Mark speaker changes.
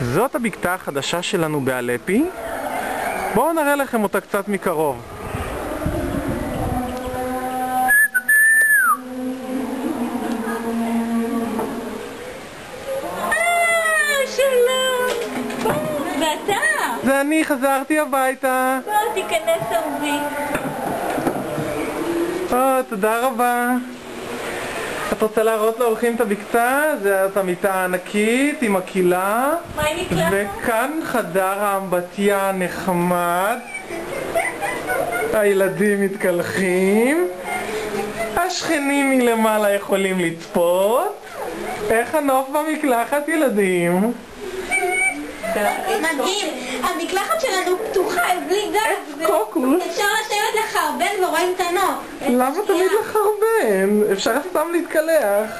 Speaker 1: זאת הבקתה החדשה שלנו באלפי. בואו נראה לכם אותה קצת מקרוב.
Speaker 2: שלום! ואתה?
Speaker 1: זה אני, חזרתי הביתה.
Speaker 2: בוא, תיכנס אהובי.
Speaker 1: תודה רבה. את רוצה להראות לאורחים את הבקתה? זאת המיטה הענקית עם הקילה.
Speaker 2: מה היא מקלחת?
Speaker 1: וכאן חדר האמבטיה נחמד. הילדים מתקלחים. השכנים מלמעלה יכולים לצפות. איך הנוף במקלחת, ילדים?
Speaker 2: מדהים, המקלחת שלנו פתוחה, בלי גז.
Speaker 1: קוקוס.
Speaker 2: אפשר לשבת לחרבן ורואים את הנוף.
Speaker 1: למה תמיד לחרבן? אפשר סתם להתקלח.